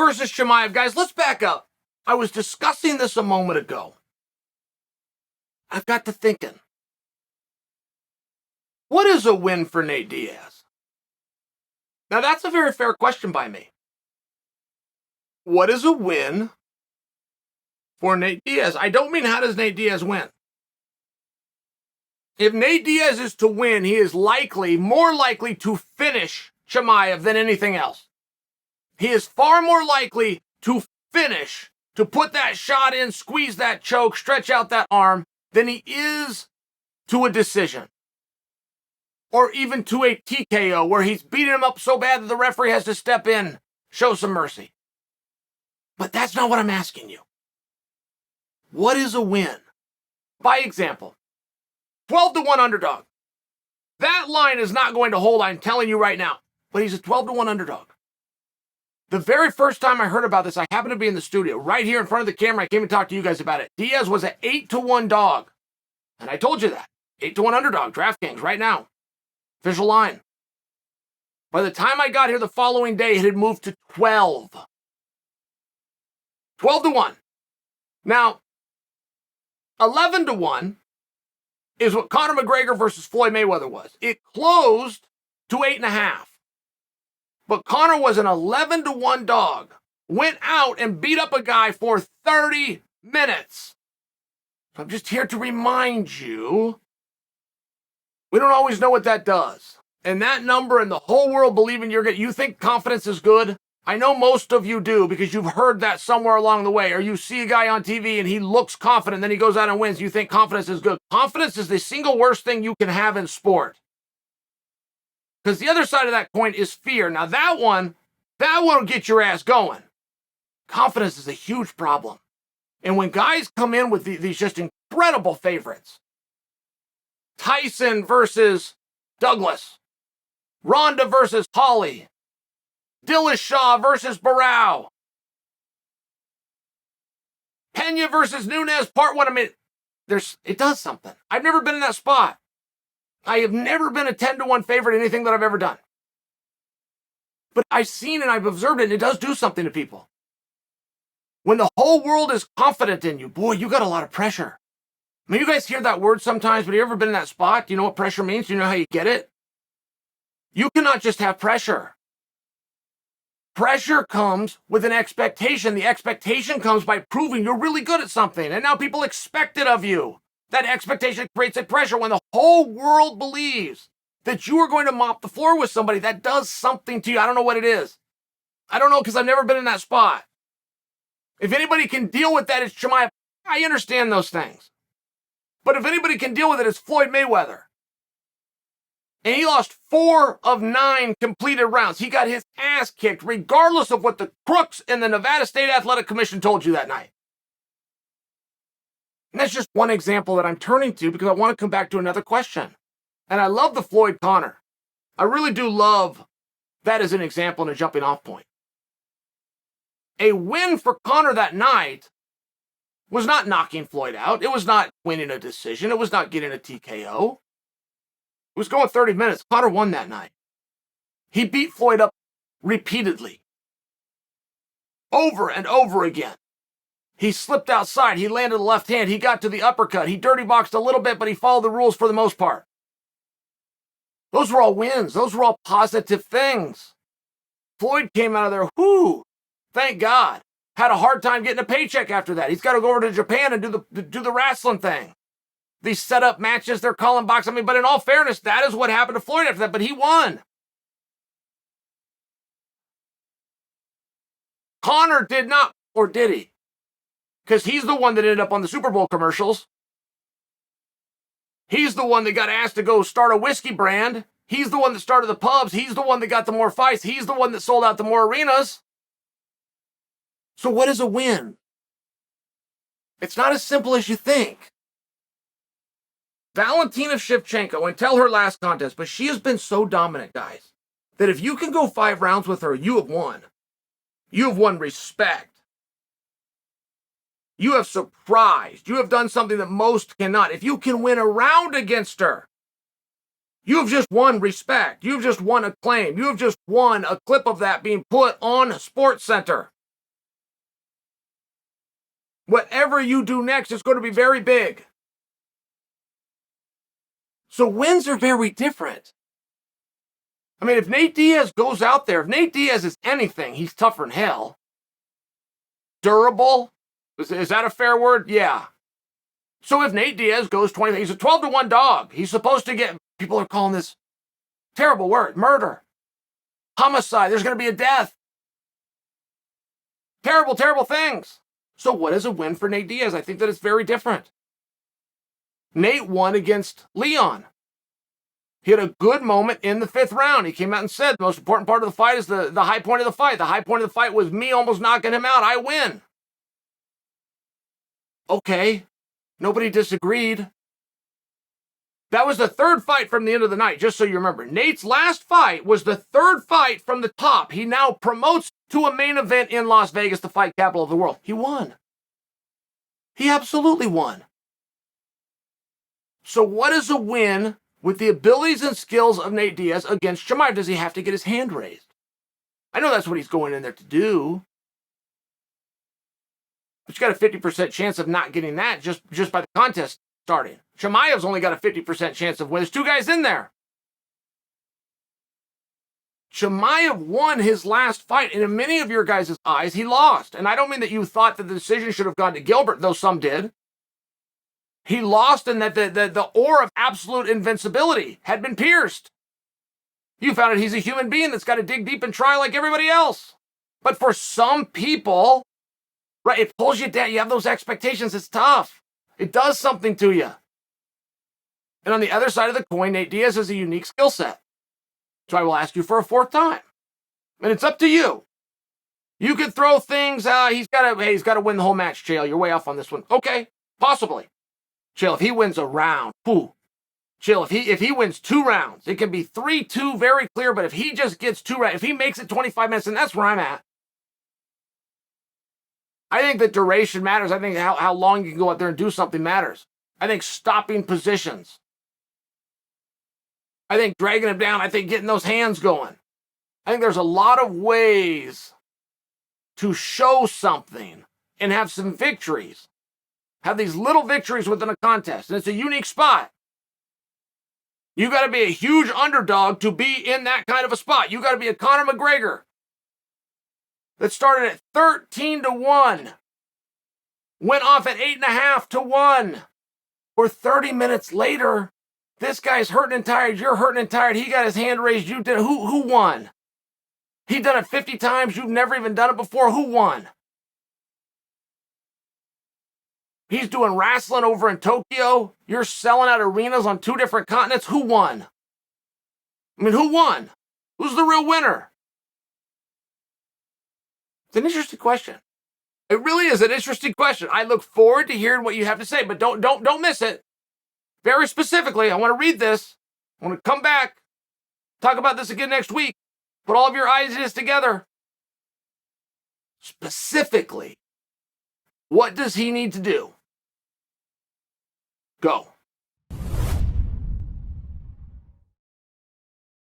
versus Chimaev. Guys, let's back up. I was discussing this a moment ago. I've got to thinking. What is a win for Nate Diaz? Now, that's a very fair question by me. What is a win for Nate Diaz? I don't mean how does Nate Diaz win. If Nate Diaz is to win, he is more likely to finish Chimaev than anything else. He is far more likely to finish, to put that shot in, squeeze that choke, stretch out that arm, than he is to a decision. Or even to a TKO where he's beating him up so bad that the referee has to step in, show some mercy. But that's not what I'm asking you. What is a win? By example, 12-1 underdog. That line is not going to hold, I'm telling you right now. But he's a 12-1 underdog. The very first time I heard about this, I happened to be in the studio, right here in front of the camera. I came and talked to you guys about it. Diaz was an 8-1 dog. And I told you that. 8-1 underdog, DraftKings, right now. Official line. By the time I got here the following day, it had moved to 12. 12-1. Now, 11-1 is what Conor McGregor versus Floyd Mayweather was. It closed to 8.5. But Conor was an 11-1 dog. Went out and beat up a guy for 30 minutes. So I'm just here to remind you, we don't always know what that does. And that number and the whole world believing you think confidence is good? I know most of you do because you've heard that somewhere along the way. Or you see a guy on TV and he looks confident, then he goes out and wins. You think confidence is good. Confidence is the single worst thing you can have in sport. Because the other side of that coin is fear. Now that one will get your ass going. Confidence is a huge problem. And when guys come in with these just incredible favorites, Tyson versus Douglas, Ronda versus Holly, Dillashaw versus Barao, Pena versus Nunes, part one. I mean, it does something. I've never been in that spot. I have never been a 10-1 favorite in anything that I've ever done. But I've seen and I've observed it, and it does do something to people. When the whole world is confident in you, boy, you got a lot of pressure. I mean, you guys hear that word sometimes, but have you ever been in that spot? Do you know what pressure means? Do you know how you get it? You cannot just have pressure. Pressure comes with an expectation. The expectation comes by proving you're really good at something, and now people expect it of you. That expectation creates a pressure. When the whole world believes that you are going to mop the floor with somebody, that does something to you. I don't know what it is. I don't know because I've never been in that spot. If anybody can deal with that, it's Chimaev. I understand those things. But if anybody can deal with it, it's Floyd Mayweather. And he lost 4 of 9 completed rounds. He got his ass kicked regardless of what the crooks in the Nevada State Athletic Commission told you that night. And that's just one example that I'm turning to because I want to come back to another question. And I love the Floyd Conor. I really do love that as an example and a jumping off point. A win for Conor that night was not knocking Floyd out. It was not winning a decision. It was not getting a TKO. It was going 30 minutes. Conor won that night. He beat Floyd up repeatedly. Over and over again. He slipped outside. He landed the left hand. He got to the uppercut. He dirty boxed a little bit, but he followed the rules for the most part. Those were all wins. Those were all positive things. Floyd came out of there, whoo, thank God. Had a hard time getting a paycheck after that. He's got to go over to Japan and do the wrestling thing. These setup matches, they're calling boxing. I mean, but in all fairness, that is what happened to Floyd after that, but he won. Conor did not, or did he? Because he's the one that ended up on the Super Bowl commercials. He's the one that got asked to go start a whiskey brand. He's the one that started the pubs. He's the one that got the more fights. He's the one that sold out the more arenas. So what is a win? It's not as simple as you think. Valentina Shevchenko, until her last contest, but she has been so dominant, guys, that if you can go 5 rounds with her, you have won. You have won respect. You have surprised. You have done something that most cannot. If you can win a round against her, you have just won respect. You have just won acclaim. You have just won a clip of that being put on SportsCenter. Whatever you do next is going to be very big. So wins are very different. I mean, if Nate Diaz goes out there, if Nate Diaz is anything, he's tougher than hell. Durable? Is that a fair word? Yeah. So if Nate Diaz goes 20, he's a 12-1 dog. He's supposed to get, people are calling this terrible word, murder, homicide. There's going to be a death. Terrible, terrible things. So what is a win for Nate Diaz? I think that it's very different. Nate won against Leon. He had a good moment in the 5th round. He came out and said the most important part of the fight is the high point of the fight. The high point of the fight was me almost knocking him out. I win. Okay. Nobody disagreed. That was the 3rd fight from the end of the night, just so you remember. Nate's last fight was the 3rd fight from the top. He now promotes to a main event in Las Vegas, the fight capital of the world. He won. He absolutely won. So what is a win with the abilities and skills of Nate Diaz against Chimaev? Does he have to get his hand raised? I know that's what he's going in there to do. But you got a 50% chance of not getting that just by the contest starting. Chimaev's only got a 50% chance of winning. There's 2 guys in there. Chimaev won his last fight, and in many of your guys' eyes, he lost. And I don't mean that you thought that the decision should have gone to Gilbert, though some did. He lost, and that the aura of absolute invincibility had been pierced. You found out he's a human being that's got to dig deep and try like everybody else. But for some people, right, it pulls you down. You have those expectations. It's tough. It does something to you. And on the other side of the coin, Nate Diaz has a unique skill set. So I will ask you for a 4th time. And it's up to you. You could throw things, he's got to win the whole match, Chael. You're way off on this one. Okay, possibly. Chael, if he wins a round, Chael, if he wins 2 rounds, it can be 3-2, very clear, but if he just gets 2 rounds, if he makes it 25 minutes, and that's where I'm at. I think that duration matters. I think how long you can go out there and do something matters. I think stopping positions. I think dragging him down. I think getting those hands going. I think there's a lot of ways to show something and have some victories. Have these little victories within a contest. And it's a unique spot. You got to be a huge underdog to be in that kind of a spot. You got to be a Conor McGregor that started at 13-1, went off at 8.5-1, or 30 minutes later, this guy's hurting and tired, you're hurting and tired, he got his hand raised, you did. Who won? He done it 50 times, you've never even done it before, who won? He's doing wrestling over in Tokyo, you're selling out arenas on 2 different continents, who won? I mean, who won? Who's the real winner? It's an interesting question. It really is an interesting question. I look forward to hearing what you have to say, but don't miss it. Very specifically, I want to read this. I want to come back, talk about this again next week. Put all of your ideas together. Specifically, what does he need to do? Go.